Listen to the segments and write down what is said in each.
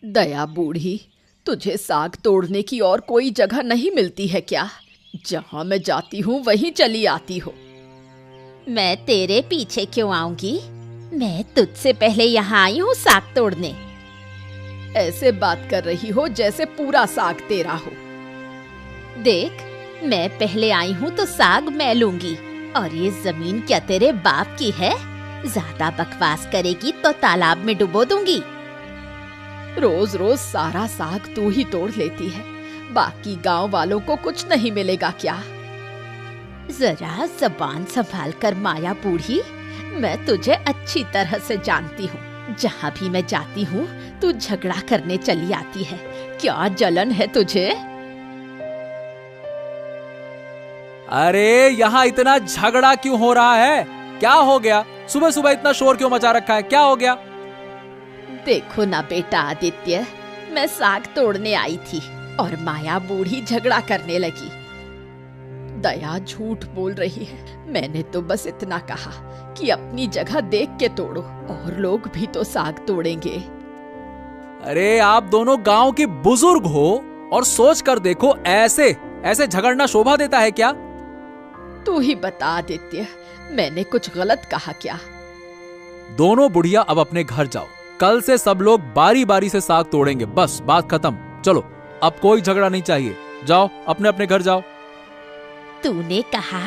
दया बूढ़ी, तुझे साग तोड़ने की और कोई जगह नहीं मिलती है क्या? जहाँ मैं जाती हूँ वहीं चली आती हो। मैं तेरे पीछे क्यों आऊंगी? मैं तुझसे पहले यहाँ आई हूँ साग तोड़ने। ऐसे बात कर रही हो जैसे पूरा साग तेरा हो। देख, मैं पहले आई हूँ तो साग मैं लूंगी, और ये जमीन क्या तेरे बाप की है? ज्यादा बकवास करेगी तो तालाब में डुबो दूंगी। रोज रोज सारा साग तू ही तोड़ लेती है, बाकी गांव वालों को कुछ नहीं मिलेगा क्या? जरा जबान संभाल कर माया बूढ़ी, मैं तुझे अच्छी तरह से जानती हूँ। जहाँ भी मैं जाती हूँ तू झगड़ा करने चली आती है। क्या जलन है तुझे? अरे यहाँ इतना झगड़ा क्यों हो रहा है? क्या हो गया? सुबह सुबह इतना शोर क्यों मचा रखा है? क्या हो गया? देखो ना बेटा आदित्य, मैं साग तोड़ने आई थी और माया बूढ़ी झगड़ा करने लगी। दया झूठ बोल रही है। मैंने तो बस इतना कहा कि अपनी जगह देख के तोड़ो, और लोग भी तो साग तोड़ेंगे। अरे आप दोनों गांव के बुजुर्ग हो और सोच कर देखो, ऐसे ऐसे झगड़ना शोभा देता है क्या? तू ही बता आदित्य, मैंने कुछ गलत कहा क्या? दोनों बुढ़िया अब अपने घर जाओ। कल से सब लोग बारी बारी से साग तोड़ेंगे। बस बात खत्म। चलो, अब कोई झगड़ा नहीं चाहिए। जाओ, अपने अपने घर जाओ। तूने कहा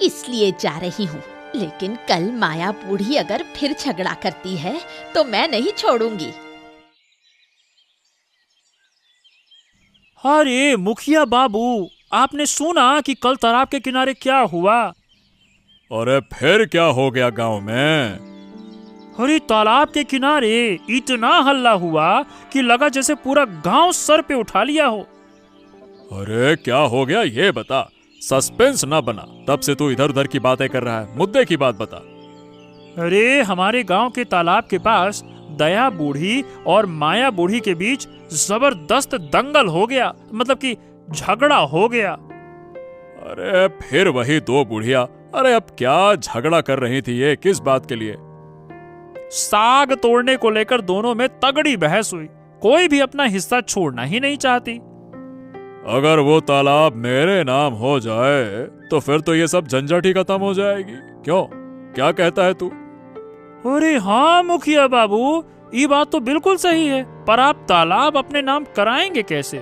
इसलिए जा रही हूँ, लेकिन कल माया बूढ़ी अगर फिर झगड़ा करती है तो मैं नहीं छोड़ूंगी। अरे मुखिया बाबू, आपने सुना कि कल तालाब के किनारे क्या हुआ? अरे फिर क्या हो गया गांव में? अरे तालाब के किनारे इतना हल्ला हुआ कि लगा जैसे पूरा गांव सर पे उठा लिया हो। अरे क्या हो गया ये बता, सस्पेंस ना बना। तब से तू इधर उधर की बातें कर रहा है, मुद्दे की बात बता। अरे हमारे गांव के तालाब के पास दया बूढ़ी और माया बूढ़ी के बीच जबरदस्त दंगल हो गया, मतलब कि झगड़ा हो गया। अरे फिर वही दो बुढ़िया। अरे अब क्या झगड़ा कर रही थी ये, किस बात के लिए? साग तोड़ने को लेकर दोनों में तगड़ी बहस हुई। कोई भी अपना हिस्सा छोड़ना ही नहीं चाहती। अगर वो तालाब मेरे नाम हो जाए तो फिर तो ये सब झंझट ही खत्म हो जाएगी। क्यों, क्या कहता है तू? अरे हाँ मुखिया बाबू, ये बात तो बिल्कुल सही है, पर आप तालाब अपने नाम कराएंगे कैसे?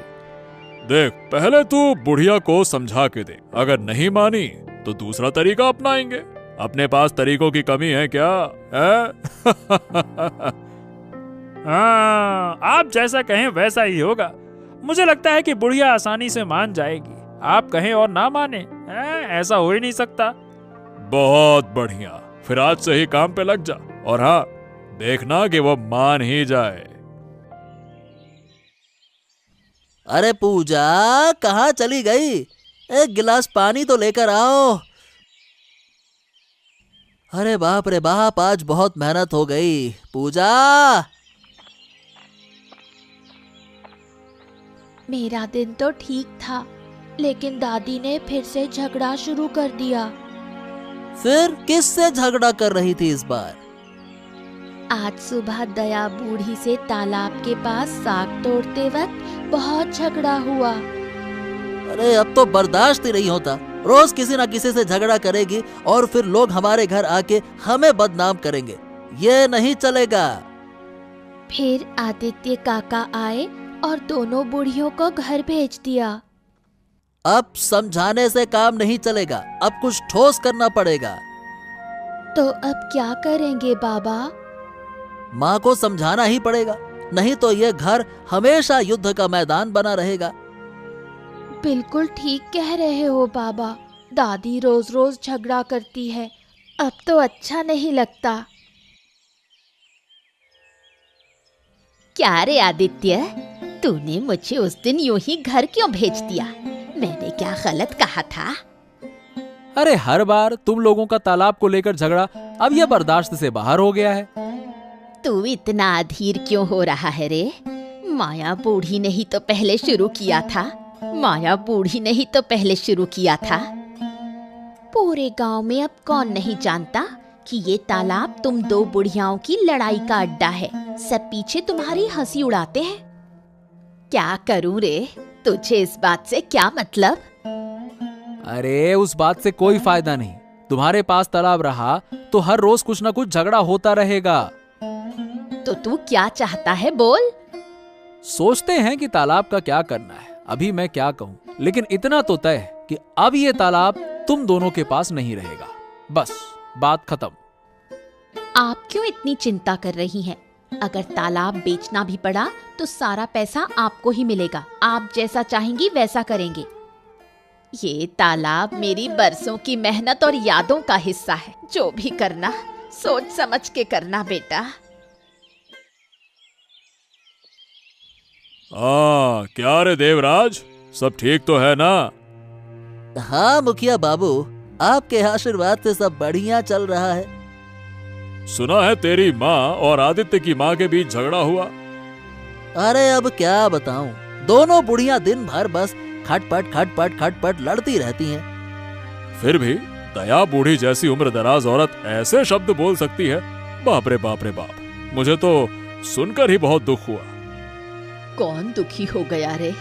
देख, पहले तू बुढ़िया को समझा के दे। अगर नहीं मानी तो दूसरा तरीका अपनाएंगे। अपने पास तरीकों की कमी है क्या? है? हाँ, आप जैसा कहें वैसा ही होगा। मुझे लगता है कि बुढ़िया आसानी से मान जाएगी। आप कहें और ना माने, ऐसा हो ही नहीं सकता। बहुत बढ़िया, फिर आज से ही काम पे लग जा। और हाँ, देखना कि वो मान ही जाए। अरे पूजा, कहाँ चली गई? एक गिलास पानी तो लेकर आओ। अरे बाप रे बाप, आज बहुत मेहनत हो गई। पूजा! मेरा दिन तो ठीक था, लेकिन दादी ने फिर से झगड़ा शुरू कर दिया। फिर किससे झगड़ा कर रही थी इस बार? आज सुबह दया बूढ़ी से तालाब के पास साग तोड़ते वक्त बहुत झगड़ा हुआ। अरे अब तो बर्दाश्त ही नहीं होता। रोज किसी ना किसी से झगड़ा करेगी और फिर लोग हमारे घर आके हमें बदनाम करेंगे। ये नहीं चलेगा। फिर आदित्य काका आए और दोनों बूढ़ियों को घर भेज दिया। अब समझाने से काम नहीं चलेगा, अब कुछ ठोस करना पड़ेगा। तो अब क्या करेंगे बाबा? माँ को समझाना ही पड़ेगा, नहीं तो ये घर हमेशा युद्ध का मैदान बना रहेगा। बिल्कुल ठीक कह रहे हो बाबा। दादी रोज रोज झगड़ा करती है, अब तो अच्छा नहीं लगता। क्या रे आदित्य, तूने मुझे उस दिन यूं ही घर क्यों भेज दिया? मैंने क्या गलत कहा था? अरे हर बार तुम लोगों का तालाब को लेकर झगड़ा अब यह बर्दाश्त से बाहर हो गया है। तू इतना अधीर क्यों हो रहा है रे? माया बूढ़ी ने ही तो पहले शुरू किया था। माया बूढ़ी ने ही तो पहले शुरू किया था। पूरे गांव में अब कौन नहीं जानता कि ये तालाब तुम दो बुढ़ियाओं की लड़ाई का अड्डा है। सब पीछे तुम्हारी हंसी उड़ाते हैं, क्या करूं रे? तुझे इस बात से क्या मतलब? अरे उस बात से कोई फायदा नहीं। तुम्हारे पास तालाब रहा तो हर रोज कुछ ना कुछ झगड़ा होता रहेगा। तो तू क्या चाहता है बोल? सोचते हैं कि तालाब का क्या करना है। अभी मैं क्या कहूँ, लेकिन इतना तो तय है कि अब ये तालाब तुम दोनों के पास नहीं रहेगा। बस बात खत्म। आप क्यों इतनी चिंता कर रही हैं? अगर तालाब बेचना भी पड़ा तो सारा पैसा आपको ही मिलेगा। आप जैसा चाहेंगी वैसा करेंगे। ये तालाब मेरी बरसों की मेहनत और यादों का हिस्सा है। जो भी करना सोच समझ के करना बेटा। क्या रे देवराज, सब ठीक तो है ना? हाँ मुखिया बाबू, आपके आशीर्वाद से सब बढ़िया चल रहा है। सुना है तेरी माँ और आदित्य की माँ के बीच झगड़ा हुआ। अरे अब क्या बताऊं, दोनों बुढ़िया दिन भर बस खटपट खटपट खटपट लड़ती रहती हैं। फिर भी दया बूढ़ी जैसी उम्र दराज औरत ऐसे शब्द बोल सकती है? बाप रे बाप रे बाप, मुझे तो सुनकर ही बहुत दुख हुआ। कौन दुखी हो गया रे?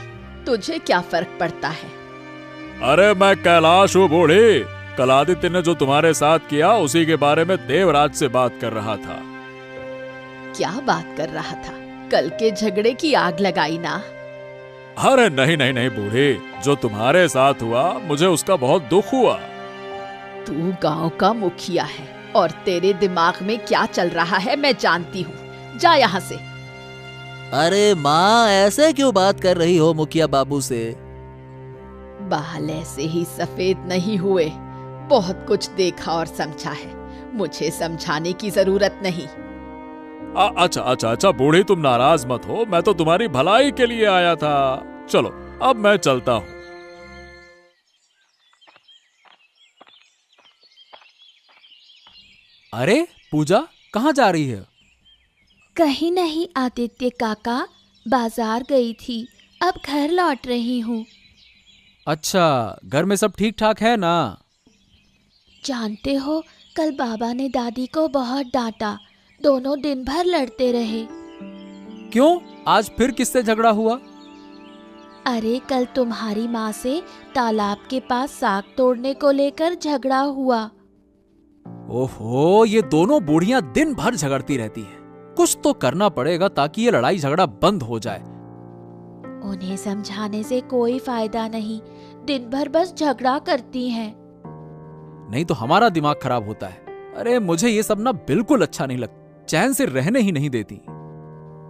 तुझे क्या फर्क पड़ता है? अरे मैं कैलाश हूँ बूढ़ी। कल आदित्य ने जो तुम्हारे साथ किया उसी के बारे में देवराज से बात कर रहा था। क्या बात कर रहा था? कल के झगड़े की आग लगाई ना? अरे नहीं नहीं नहीं बूढ़ी, जो तुम्हारे साथ हुआ मुझे उसका बहुत दुख हुआ। तू गांव का मुखिया है और तेरे दिमाग में क्या चल रहा है मैं जानती हूँ। जा यहाँ से। अरे माँ, ऐसे क्यों बात कर रही हो मुखिया बाबू से? बाल ऐसे ही सफेद नहीं हुए। बहुत कुछ देखा और समझा है, मुझे समझाने की जरूरत नहीं। अच्छा अच्छा अच्छा बूढ़ी, तुम नाराज मत हो, मैं तो तुम्हारी भलाई के लिए आया था। चलो अब मैं चलता हूँ। अरे पूजा, कहाँ जा रही है? कहीं नहीं आदित्य काका, बाजार गई थी, अब घर लौट रही हूँ। अच्छा, घर में सब ठीक ठाक है ना? जानते हो, कल बाबा ने दादी को बहुत डांटा। दोनों दिन भर लड़ते रहे। क्यों? आज फिर किससे झगड़ा हुआ? अरे कल तुम्हारी माँ से तालाब के पास साग तोड़ने को लेकर झगड़ा हुआ। ओहो, ये दोनों बूढ़ियां दिन भर झगड़ती रहती हैं। कुछ तो करना पड़ेगा ताकि ये लड़ाई झगड़ा बंद हो जाए। उन्हें समझाने से कोई फायदा नहीं, दिन भर बस झगड़ा करती हैं। नहीं तो हमारा दिमाग खराब होता है। अरे मुझे ये सब ना बिल्कुल अच्छा नहीं लगता, चैन से रहने ही नहीं देती।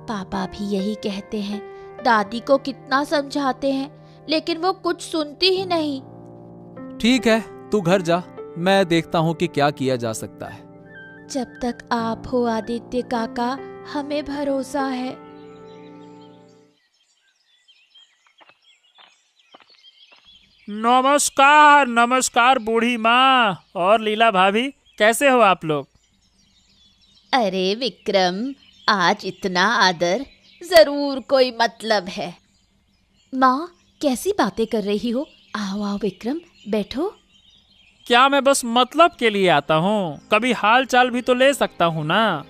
पापा भी यही कहते हैं। दादी को कितना समझाते हैं, लेकिन वो कुछ सुनती ही नहीं। ठीक है, तू घर जा, मैं देखता हूँ कि क्या किया जा सकता है। जब तक आप हो आदित्य काका, हमें भरोसा है। नमस्कार नमस्कार बूढ़ी माँ और लीला भाभी, कैसे हो आप लोग? अरे विक्रम, आज इतना आदर, जरूर कोई मतलब है। माँ, कैसी बातें कर रही हो? आओ आओ विक्रम, बैठो। क्या मैं बस मतलब के लिए आता हूँ? कभी हाल चाल भी तो ले सकता हूँ ना।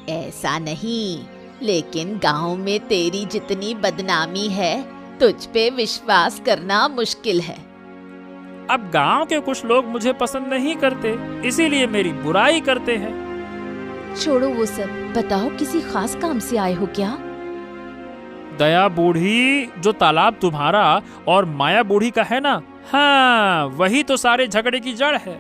ऐसा नहीं, लेकिन गांव में तेरी जितनी बदनामी है, तुझ पे विश्वास करना मुश्किल है। अब गांव के कुछ लोग मुझे पसंद नहीं करते, इसीलिए मेरी बुराई करते हैं। छोड़ो वो सब, बताओ किसी खास काम से आए हो क्या? दया बूढ़ी, जो तालाब तुम्हारा और माया बूढ़ी का है ना, हाँ वही तो सारे झगड़े की जड़ है।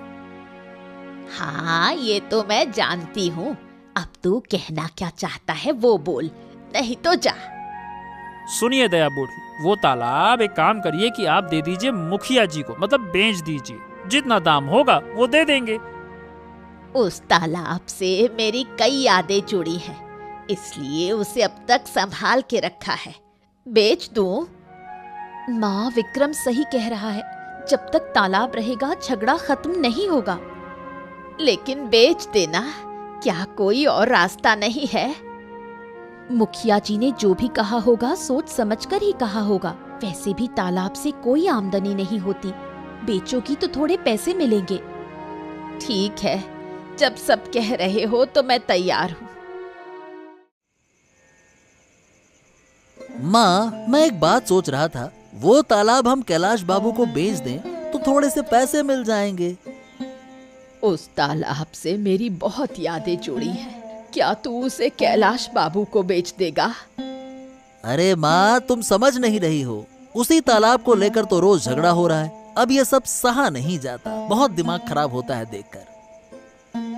हाँ, ये तो मैं जानती हूँ। अब तू कहना क्या चाहता है वो बोल, नहीं तो जा। सुनिए दया बूढ़ी, वो तालाब एक काम करिए कि आप दे दीजिए मुखिया जी को, मतलब बेच दीजिए। जितना दाम होगा वो दे देंगे। उस तालाब से मेरी कई यादें जुड़ी हैं, इसलिए उसे अब तक संभाल के रखा है। बेच दूं? माँ, विक्रम सही कह रहा है। जब तक तालाब रहेगा झगड़ा खत्म नहीं होगा। लेकिन बेच देना, क्या कोई और रास्ता नहीं है? मुखिया जी ने जो भी कहा होगा सोच समझकर ही कहा होगा। वैसे भी तालाब से कोई आमदनी नहीं होती, बेचोगी तो थोड़े पैसे मिलेंगे। ठीक है, जब सब कह रहे हो तो मैं तैयार हूँ। माँ, मैं एक बात सोच रहा था, वो तालाब हम कैलाश बाबू को बेच दें तो थोड़े से पैसे मिल जाएंगे। उस तालाब से मेरी बहुत यादें जुड़ी हैं। क्या तू उसे कैलाश बाबू को बेच देगा? अरे माँ, तुम समझ नहीं रही हो। उसी तालाब को लेकर तो रोज झगड़ा हो रहा है। अब ये सब सहा नहीं जाता, बहुत दिमाग खराब होता है देखकर।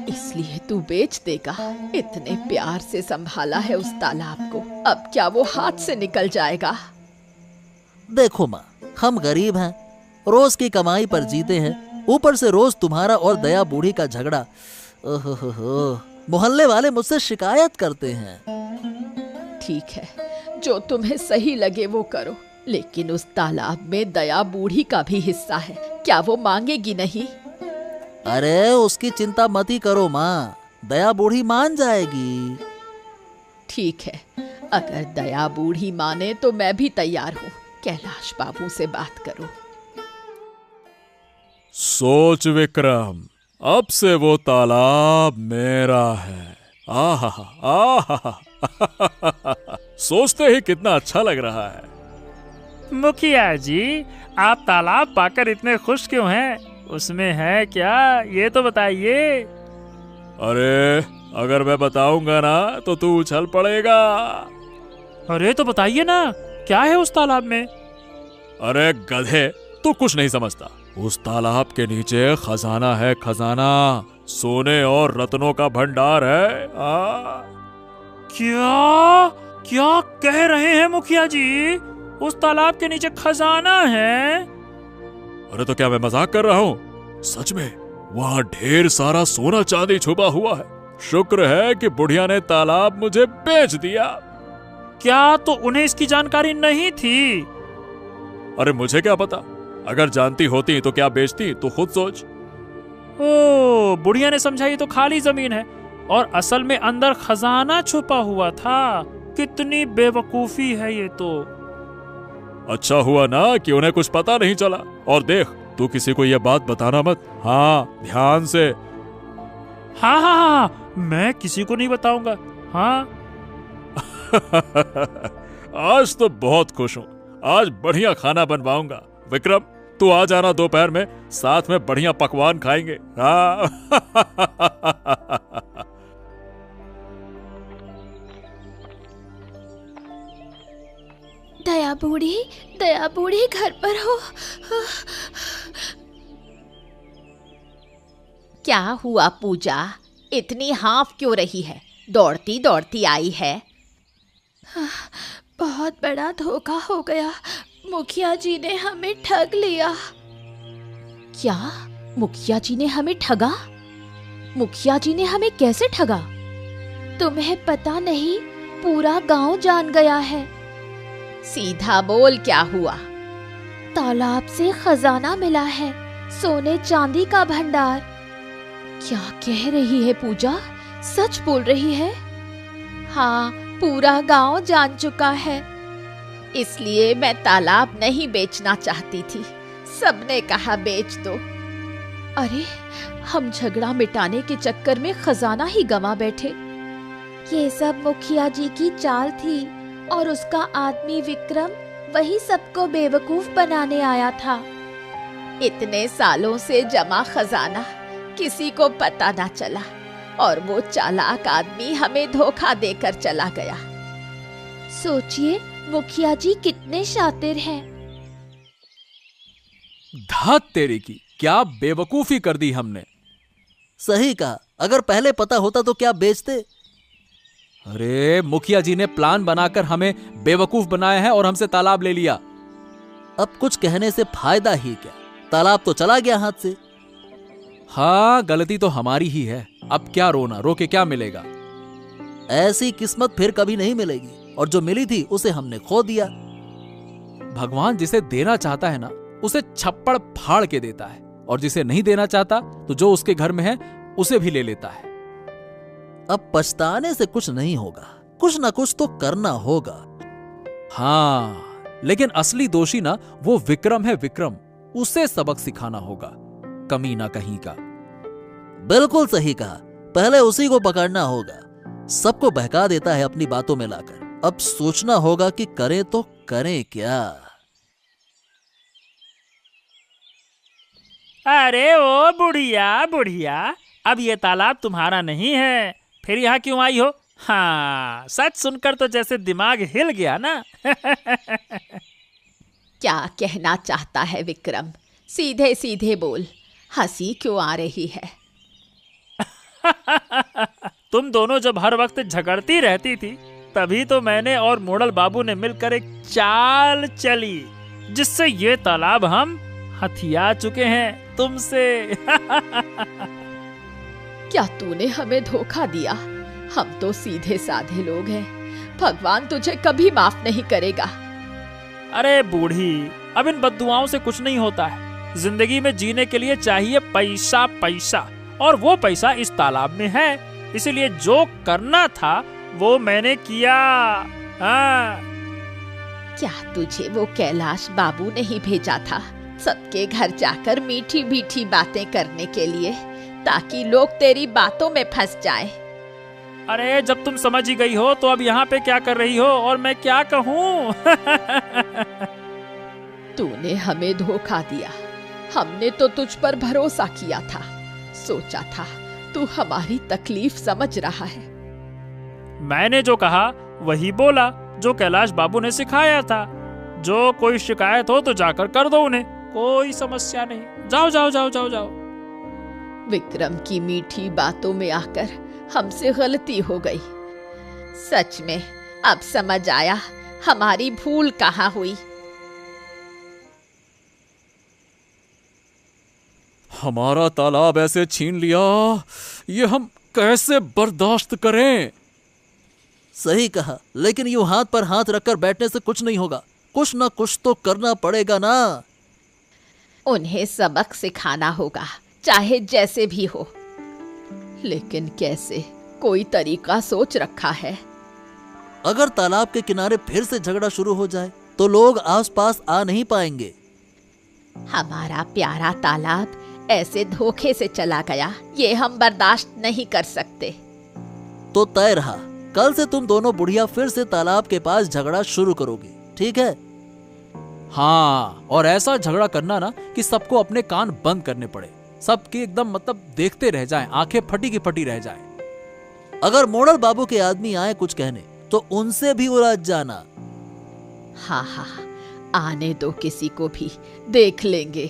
इसलिए तू बेच देगा? इतने प्यार से संभाला है उस तालाब को, अब क्या वो हाथ से निकल जाएगा? देखो माँ, हम गरीब हैं, रोज की कमाई पर जीते हैं, ऊपर से रोज तुम्हारा और दया बूढ़ी का झगड़ा। ओहो, मोहल्ले वाले मुझसे शिकायत करते हैं। ठीक है, जो तुम्हें सही लगे वो करो, लेकिन उस तालाब में दया बूढ़ी का भी हिस्सा है, क्या वो मांगेगी नहीं? अरे उसकी चिंता मत ही करो माँ, दया बूढ़ी मान जाएगी। ठीक है, अगर दया बूढ़ी माने तो मैं भी तैयार हूँ। कैलाश बाबू से बात करो। सोच विक्रम, अब से वो तालाब मेरा है। आहा आहा सोचते ही कितना अच्छा लग रहा है। मुखिया जी, आप तालाब पाकर इतने खुश क्यों हैं? उसमें है क्या, ये तो बताइए। अरे अगर मैं बताऊंगा ना तो तू उछल पड़ेगा। अरे तो बताइए ना, क्या है उस तालाब में? अरे गधे, तू कुछ नहीं समझता। उस तालाब के नीचे खजाना है, खजाना, सोने और रत्नों का भंडार है। क्या क्या कह रहे हैं मुखिया जी? उस तालाब के नीचे खजाना है? अरे तो क्या मैं मजाक कर रहा हूँ? सच में वहाँ ढेर सारा सोना चांदी छुपा हुआ है। शुक्र है कि बुढ़िया ने तालाब मुझे बेच दिया। क्या तो उन्हें इसकी जानकारी नहीं थी? अरे मुझे क्या पता, अगर जानती होती तो क्या बेचती, तो खुद सोच। ओ, बुढ़िया ने समझाई तो खाली जमीन है और असल में अंदर खजाना छुपा हुआ था। कितनी बेवकूफी है ये तो। अच्छा हुआ ना कि उन्हें कुछ पता नहीं चला। और देख, तू किसी को यह बात बताना मत। हाँ, ध्यान से। हाँ हाँ हाँ, मैं किसी को नहीं बताऊंगा। हाँ आज तो बहुत खुश हूँ, आज बढ़िया खाना बनवाऊंगा। विक्रम, तू आ जाना दोपहर में, साथ में बढ़िया पकवान खाएंगे। हाँ दया बूढ़ी घर पर हो? क्या हुआ पूजा, इतनी हाफ क्यों रही है? दौड़ती दौड़ती आई है। बहुत बड़ा धोखा हो गया, मुखिया जी ने हमें ठग लिया। क्या? मुखिया जी ने हमें ठगा? मुखिया जी ने हमें कैसे ठगा? तुम्हें पता नहीं, पूरा गांव जान गया है। सीधा बोल, क्या हुआ? तालाब से खजाना मिला है, सोने चांदी का भंडार। क्या कह रही है पूजा, सच बोल रही है? हाँ, पूरा गांव जान चुका है। इसलिए मैं तालाब नहीं बेचना चाहती थी, सबने कहा बेच दो। अरे, हम झगड़ा मिटाने के चक्कर में खजाना ही गंवा बैठे। ये सब मुखिया जी की चाल थी और उसका आदमी विक्रम वही सबको बेवकूफ बनाने आया था। इतने सालों से जमा खजाना किसी को पता ना चला और वो चालाक आदमी हमें धोखा देकर चला गया। सोचिए, मुखिया जी कितने शातिर हैं। धात तेरी की, क्या बेवकूफी कर दी हमने। सही कहा, अगर पहले पता होता तो क्या बेचते। अरे मुखिया जी ने प्लान बनाकर हमें बेवकूफ बनाया है और हमसे तालाब ले लिया। अब कुछ कहने से फायदा ही क्या, तालाब तो चला गया हाथ से। हाँ, गलती तो हमारी ही है, अब क्या रोना, रो के क्या मिलेगा। ऐसी किस्मत फिर कभी नहीं मिलेगी, और जो मिली थी उसे हमने खो दिया। भगवान जिसे देना चाहता है ना, उसे छप्पड़ फाड़ के देता है, और जिसे नहीं देना चाहता तो जो उसके घर में है उसे भी ले लेता है। अब पछताने से कुछ नहीं होगा, कुछ ना कुछ तो करना होगा। हाँ, लेकिन असली दोषी ना वो विक्रम है, विक्रम, उसे सबक सिखाना होगा, कमीना कहीं का। बिल्कुल सही कहा, पहले उसी को पकड़ना होगा। सबको बहका देता है अपनी बातों में लाकर, अब सोचना होगा कि करें तो करें क्या। अरे ओ बुढ़िया बुढ़िया, अब ये तालाब तुम्हारा नहीं है, फिर यहाँ क्यों आई हो? हाँ, सच सुनकर तो जैसे दिमाग हिल गया ना। क्या कहना चाहता है विक्रम? सीधे सीधे बोल, हंसी क्यों आ रही है? तुम दोनों जब हर वक्त झगड़ती रहती थी, तभी तो मैंने और मोड़ल बाबू ने मिलकर एक चाल चली, जिससे ये तालाब हम हथिया चुके हैं तुमसे। क्या तूने हमें धोखा दिया? हम तो सीधे साधे लोग हैं, भगवान तुझे कभी माफ नहीं करेगा। अरे बूढ़ी, अब इन बद्दुआओं से कुछ नहीं होता है। जिंदगी में जीने के लिए चाहिए पैसा पैसा, और वो पैसा इस तालाब में है, इसीलिए जो करना था वो मैंने किया। हाँ। क्या तुझे वो कैलाश बाबू ने ही भेजा था सबके घर जाकर मीठी मीठी बातें करने के लिए, ताकि लोग तेरी बातों में फंस जाएं? अरे जब तुम समझ ही गई हो तो अब यहाँ पे क्या कर रही हो और मैं क्या कहूँ? तूने हमें धोखा दिया, हमने तो तुझ पर भरोसा किया था, सोचा था तू हमारी तकलीफ समझ रहा है। मैंने जो कहा वही बोला, जो कैलाश बाबू ने सिखाया था। जो कोई शिकायत हो तो जाकर कर दो उन्हें, कोई समस्या नहीं। जाओ जाओ जाओ जाओ जाओ। विक्रम की मीठी बातों में आकर हमसे गलती हो गई। सच में अब समझ आया हमारी भूल कहाँ हुई। हमारा तालाब ऐसे छीन लिया, ये हम कैसे बर्दाश्त करें? सही कहा, लेकिन यूं हाथ पर हाथ रखकर बैठने से कुछ नहीं होगा, कुछ ना कुछ तो करना पड़ेगा ना। उन्हें सबक सिखाना होगा, चाहे जैसे भी हो। लेकिन कैसे? कोई तरीका सोच रखा है? अगर तालाब के किनारे फिर से झगड़ा शुरू हो जाए तो लोग आसपास आ नहीं पाएंगे। हमारा प्यारा तालाब ऐसे धोखे से चला गया, ये हम बर्दाश्त नहीं कर सकते। तो तय रहा, कल से तुम दोनों बुढ़िया फिर से तालाब के पास झगड़ा शुरू करोगे, ठीक है? हाँ, और ऐसा झगड़ा करना ना कि सबको अपने कान बंद करने पड़े, सबके एकदम मतलब देखते रह जाएं, आंखें फटी की फटी रह जाएं। अगर मोड़ल बाबू के आदमी आए कुछ कहने तो उनसे भी उलझ जाना। हाँ हाँ, आने दो, किसी को भी देख लेंगे।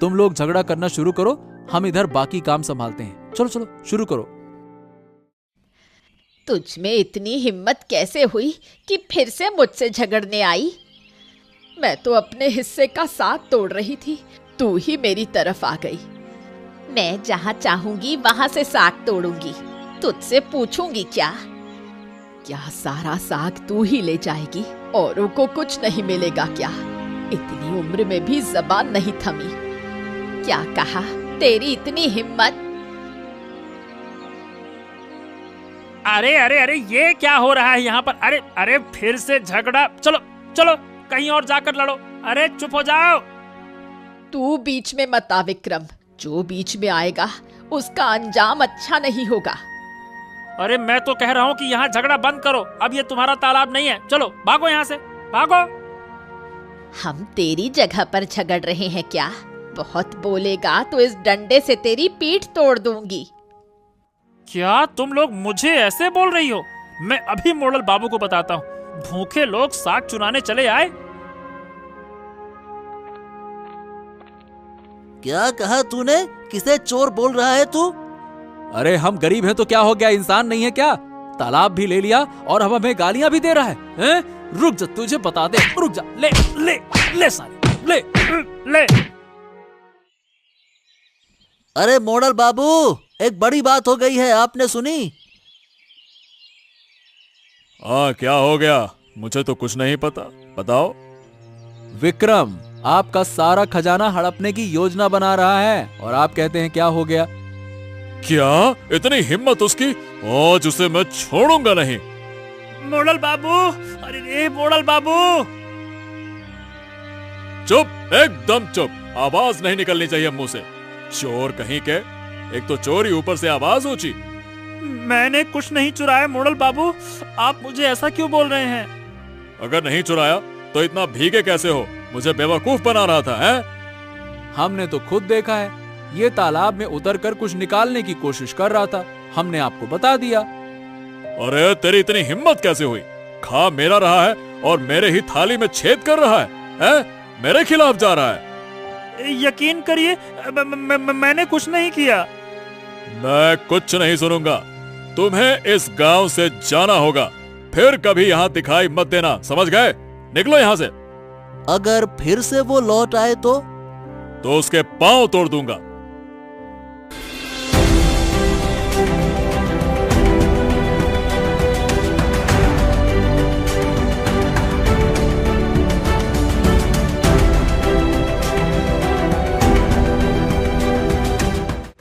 तुम लोग झगड़ा करना शुरू करो, हम इधर बाकी काम संभालते हैं। चलो चलो शुरू करो। तुझ में इतनी हिम्मत कैसे हुई कि फिर से मुझसे झगड़ने आई? मैं तो अपने हिस्से का साथ तोड़ रही थी, तू ही मेरी तरफ आ गई। मैं जहाँ चाहूंगी वहां से साग तोड़ूंगी, तुझसे पूछूंगी क्या? क्या सारा साग तू ही ले जाएगी? औरों को कुछ नहीं मिलेगा क्या? इतनी उम्र में भी जबान नहीं थमी। क्या कहा? तेरी इतनी हिम्मत? अरे अरे अरे, ये क्या हो रहा है यहाँ पर? अरे अरे, फिर से झगड़ा। चलो चलो कहीं और जाकर लड़ो। अरे चुप हो जाओ। तू बीच में मत आ विक्रम, जो बीच में आएगा उसका अंजाम अच्छा नहीं होगा। अरे मैं तो कह रहा हूँ कि यहाँ झगड़ा बंद करो, अब ये तुम्हारा तालाब नहीं है। चलो भागो यहाँ से, भागो। हम तेरी जगह पर झगड़ रहे हैं क्या? बहुत बोलेगा तो इस डंडे से तेरी पीठ तोड़ दूंगी। क्या तुम लोग मुझे ऐसे बोल रही हो? मैं अभी मोड़ल बाबू को बताता हूँ। भूखे लोग साग चुराने चले आए। क्या कहा तूने? किसे चोर बोल रहा है तू? अरे हम गरीब हैं तो क्या हो गया, इंसान नहीं है क्या? तालाब भी ले लिया और अब हमें गालियां भी दे रहा है, हैं? रुक जा, तुझे बता दे, रुक जा। ले ले ले साले, ले ले। अरे मोड़ल बाबू, एक बड़ी बात हो गई है, आपने सुनी? हाँ, क्या हो गया? मुझे तो कुछ नहीं पता, बताओ। विक्रम आपका सारा खजाना हड़पने की योजना बना रहा है और आप कहते हैं क्या हो गया? क्या इतनी हिम्मत उसकी? आज उसे मैं छोड़ूंगा नहीं। मोड़ल बाबू, अरे रे मोड़ल बाबू। चुप, एकदम चुप, आवाज नहीं निकलनी चाहिए मुंह से। चोर कहीं के, एक तो चोरी ऊपर से आवाज ऊंची। मैंने कुछ नहीं चुराया मोड़ल बाबू, आप मुझे ऐसा क्यों बोल रहे हैं? अगर नहीं चुराया तो इतना भीगे कैसे हो? मुझे बेवकूफ बना रहा था, हैं? हमने तो खुद देखा है, ये तालाब में उतरकर कुछ निकालने की कोशिश कर रहा था, हमने आपको बता दिया। अरे तेरी इतनी हिम्मत कैसे हुई? खा मेरा रहा है और मेरे ही थाली में छेद कर रहा है, हैं? मेरे खिलाफ जा रहा है। यकीन करिए मैंने कुछ नहीं किया। मैं कुछ नहीं सुनूंगा। तुम्हें इस गांव से जाना होगा, फिर कभी यहाँ दिखाई मत देना, समझ गए? निकलो यहाँ से। अगर फिर से वो लौट आए तो उसके पांव तोड़ दूंगा।